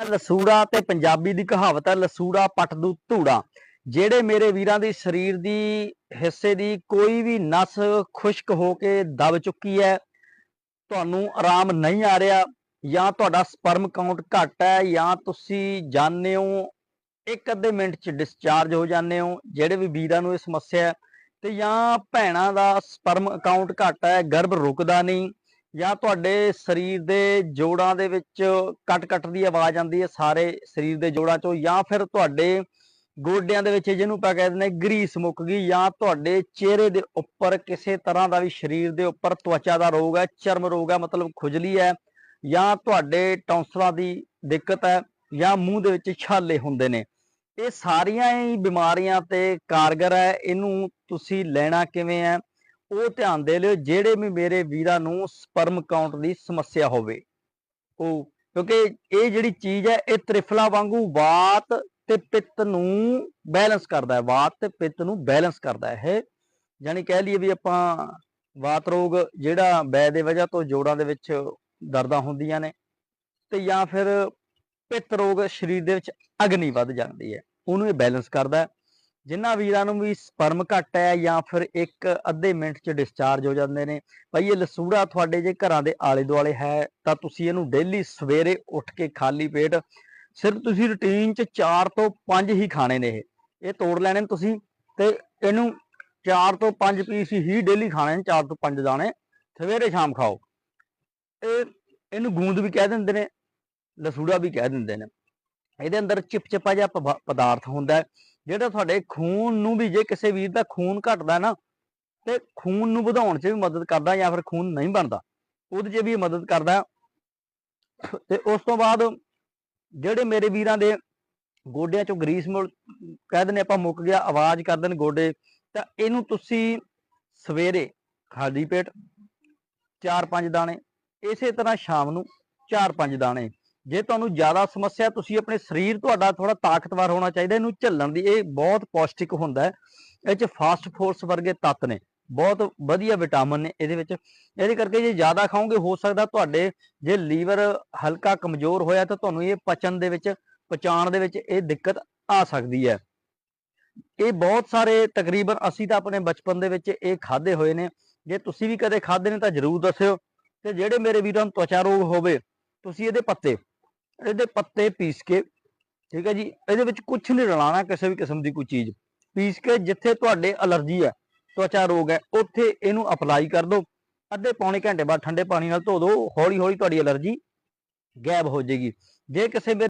लसूड़ा ते पंजाबी दी कहावत है लसूड़ा पट दू धूड़ा। जेड़े मेरे वीरां दी शरीर दी हिस्से दी कोई भी नस खुश्क होके दब चुकी है, तुहानू आराम नहीं आ रहा या तुहाडा स्पर्म काउंट घट है या तुसी जाने हो एक अद्धे मिनट च डिस्चार्ज हो जाने हो, जेड़े भी वीरां नू इह समस्या है ते या भैणां दा स्पर्म काउंट घट है, गर्भ रुकदा नहीं ਜਾਂ ਤੁਹਾਡੇ ਸਰੀਰ ਦੇ ਜੋੜਾਂ ਦੇ ਵਿੱਚ ਕੱਟ ਦੀ ਆਵਾਜ਼ ਆਉਂਦੀ ਹੈ ਸਾਰੇ ਸਰੀਰ ਦੇ ਜੋੜਾਂ ਚੋਂ, ਜਾਂ ਫਿਰ ਤੁਹਾਡੇ ਗੋਡਿਆਂ ਦੇ ਵਿੱਚ ਜਿਹਨੂੰ ਆਪਾਂ ਕਹਿੰਦੇ ਨੇ ਗਰੀਸ ਮੁੱਕ ਗਈ, ਜਾਂ ਤੁਹਾਡੇ ਚਿਹਰੇ ਦੇ ਉੱਪਰ ਕਿਸੇ ਤਰ੍ਹਾਂ ਦਾ ਵੀ ਸਰੀਰ ਦੇ ਉੱਪਰ ਤਵਚਾ ਦਾ ਰੋਗ ਹੈ, ਚਰਮ ਰੋਗ ਹੈ ਮਤਲਬ ਖੁਜਲੀ ਹੈ, ਜਾਂ ਤੁਹਾਡੇ ਟੌਂਸਲਾਂ ਦੀ ਦਿੱਕਤ ਹੈ, ਜਾਂ ਮੂੰਹ ਦੇ ਵਿੱਚ ਛਾਲੇ ਹੁੰਦੇ ਨੇ, ਇਹ ਸਾਰੀਆਂ ਹੀ ਬਿਮਾਰੀਆਂ ਤੇ ਕਾਰਗਰ ਹੈ। ਇਹਨੂੰ ਤੁਸੀਂ ਲੈਣਾ ਕਿਵੇਂ ਹੈ ਉਹ ਧਿਆਨ ਦੇ ਲਿਓ। ਜਿਹੜੇ ਵੀ ਮੇਰੇ ਵੀਰਾਂ ਨੂੰ ਸਪਰਮ ਕਾਊਂਟ ਦੀ ਸਮੱਸਿਆ ਹੋਵੇ ਉਹ, ਕਿਉਂਕਿ ਇਹ ਜਿਹੜੀ ਚੀਜ਼ ਹੈ ਇਹ ਤ੍ਰਿਫਲਾ ਵਾਂਗੂ ਵਾਤ ਤੇ ਪਿੱਤ ਨੂੰ ਬੈਲੈਂਸ ਕਰਦਾ ਹੈ, ਵਾਤ ਤੇ ਪਿੱਤ ਨੂੰ ਬੈਲੈਂਸ ਕਰਦਾ ਹੈ। ਇਹ ਜਾਨੀ ਕਹਿ ਲਈਏ ਵੀ ਆਪਾਂ ਵਾਤ ਰੋਗ ਜਿਹੜਾ ਬੈ ਦੇ ਵਜ੍ਹਾ ਤੋਂ ਜੋੜਾਂ ਦੇ ਵਿੱਚ ਦਰਦਾਂ ਹੁੰਦੀਆਂ ਨੇ, ਤੇ ਜਾਂ ਫਿਰ ਪਿੱਤ ਰੋਗ ਸਰੀਰ ਦੇ ਵਿੱਚ ਅਗਨੀ ਵੱਧ ਜਾਂਦੀ ਹੈ, ਉਹਨੂੰ ਇਹ ਬੈਲੈਂਸ ਕਰਦਾ ਹੈ। ਜਿਨ੍ਹਾਂ ਵੀਰਾਂ ਨੂੰ ਵੀ ਸਪਰਮ ਘੱਟ ਹੈ ਜਾਂ ਫਿਰ ਇੱਕ ਅੱਧੇ ਮਿੰਟ 'ਚ ਡਿਸਚਾਰਜ ਹੋ ਜਾਂਦੇ ਨੇ, ਭਾਈ ਇਹ ਲਸੂੜਾ ਤੁਹਾਡੇ ਜੇ ਘਰਾਂ ਦੇ ਆਲੇ ਦੁਆਲੇ ਹੈ ਤਾਂ ਤੁਸੀਂ ਇਹਨੂੰ ਡੇਲੀ ਸਵੇਰੇ ਉੱਠ ਕੇ ਖਾਲੀ ਪੇਟ ਸਿਰਫ ਤੁਸੀਂ ਰੂਟੀਨ 'ਚ 4 ਤੋਂ 5 ਹੀ ਖਾਣੇ ਨੇ। ਇਹ ਤੋੜ ਲੈਣੇ ਨੇ ਤੁਸੀਂ ਤੇ ਇਹਨੂੰ 4 ਤੋਂ 5 ਪੀਸ ਹੀ ਡੇਲੀ ਖਾਣੇ ਨੇ, 4 ਤੋਂ 5 ਦਾਣੇ ਸਵੇਰੇ ਸ਼ਾਮ ਖਾਓ। ਇਹਨੂੰ ਗੂੰਦ ਵੀ ਕਹਿ ਦਿੰਦੇ ਨੇ, ਲਸੂੜਾ ਵੀ ਕਹਿ ਦਿੰਦੇ ਨੇ। ਇਹਦੇ ਅੰਦਰ ਚਿਪਚਿਪਾ ਜਿਹਾ ਪਦਾਰਥ ਹੁੰਦਾ ਹੈ ਜਿਹੜਾ ਤੁਹਾਡੇ ਖੂਨ ਨੂੰ ਵੀ, ਜੇ ਕਿਸੇ ਵੀਰ ਦਾ ਖੂਨ ਘਟਦਾ ਨਾ ਤੇ ਖੂਨ ਨੂੰ ਵਧਾਉਣ 'ਚ ਵੀ ਮਦਦ ਕਰਦਾ, ਜਾਂ ਫਿਰ ਖੂਨ ਨਹੀਂ ਬਣਦਾ ਉਹਦੇ 'ਚ ਵੀ ਮਦਦ ਕਰਦਾ। ਤੇ ਉਸ ਤੋਂ ਬਾਅਦ ਜਿਹੜੇ ਮੇਰੇ ਵੀਰਾਂ ਦੇ ਗੋਡਿਆਂ 'ਚੋਂ ਗਰੀਸ ਕਹਿ ਦਿੰਦੇ ਆਪਾਂ ਮੁੱਕ ਗਿਆ, ਆਵਾਜ਼ ਕਰਦੇ ਨੇ ਗੋਡੇ, ਤਾਂ ਇਹਨੂੰ ਤੁਸੀਂ ਸਵੇਰੇ ਖਾਲੀ ਪੇਟ 4-5 ਦਾਣੇ, ਇਸੇ ਤਰ੍ਹਾਂ ਸ਼ਾਮ ਨੂੰ 4-5 ਦਾਣੇ। ਜੇ ਤੁਹਾਨੂੰ ਜ਼ਿਆਦਾ ਸਮੱਸਿਆ, ਤੁਸੀਂ ਆਪਣੇ ਸਰੀਰ ਤੁਹਾਡਾ ਥੋੜਾ ਤਾਕਤਵਰ ਹੋਣਾ ਚਾਹੀਦਾ ਇਹਨੂੰ ਝੱਲਣ ਦੀ। ਇਹ ਬਹੁਤ ਪੌਸ਼ਟਿਕ ਹੁੰਦਾ ਹੈ, ਇਹ 'ਚ ਫਾਸਟ ਫੋਰਸ ਵਰਗੇ ਤੱਤ ਨੇ, ਬਹੁਤ ਵਧੀਆ ਵਿਟਾਮਿਨ ਨੇ ਇਹਦੇ ਵਿੱਚ। ਇਹਦੇ ਕਰਕੇ ਜੇ ਜ਼ਿਆਦਾ ਖਾਓਗੇ ਹੋ ਸਕਦਾ ਤੁਹਾਡੇ ਜੇ ਲੀਵਰ ਹਲਕਾ ਕਮਜ਼ੋਰ ਹੋਇਆ ਤਾਂ ਤੁਹਾਨੂੰ ਇਹ ਪਚਾਉਣ ਦੇ ਵਿੱਚ ਇਹ ਦਿੱਕਤ ਆ ਸਕਦੀ ਹੈ। ਇਹ ਬਹੁਤ ਸਾਰੇ ਤਕਰੀਬਨ ਅਸੀਂ ਤਾਂ ਆਪਣੇ ਬਚਪਨ ਦੇ ਵਿੱਚ ਇਹ ਖਾਦੇ ਹੋਏ ਨੇ, ਜੇ ਤੁਸੀਂ ਵੀ ਕਦੇ ਖਾਦੇ ਨੇ ਤਾਂ ਜ਼ਰੂਰ ਦੱਸਿਓ। ਤੇ ਜਿਹੜੇ ਮੇਰੇ ਵੀਰਾਂ ਨੂੰ ਤਵਚਾ ਰੋਗ ਹੋਵੇ, ਤੁਸੀਂ ਇਹਦੇ ਪੱਤੇ ਪੀਸ ਕੇ, ਠੀਕ ਹੈ ਜੀ, ਇਹਦੇ ਵਿੱਚ ਕੁਛ ਨਹੀਂ ਰਲਾਣਾ, ਕਿਸੇ ਵੀ ਕਿਸਮ ਦੀ ਕੋਈ ਚੀਜ਼ ਪੀਸ ਕੇ ਜਿੱਥੇ ਤੁਹਾਡੇ ਅਲਰਜੀ ਹੈ, ਤਵਚਾ ਰੋਗ ਹੈ, ਉੱਥੇ ਇਹਨੂੰ ਅਪਲਾਈ ਕਰ ਦਿਓ। ਅੱਧੇ ਪੌਣੇ ਘੰਟੇ ਬਾਅਦ ਠੰਡੇ ਪਾਣੀ ਨਾਲ ਧੋ ਦਿਓ, ਹੌਲੀ ਹੌਲੀ ਤੁਹਾਡੀ ਅਲਰਜੀ ਗਾਇਬ ਹੋ ਜਾਏਗੀ। ਜੇ ਕਿਸੇ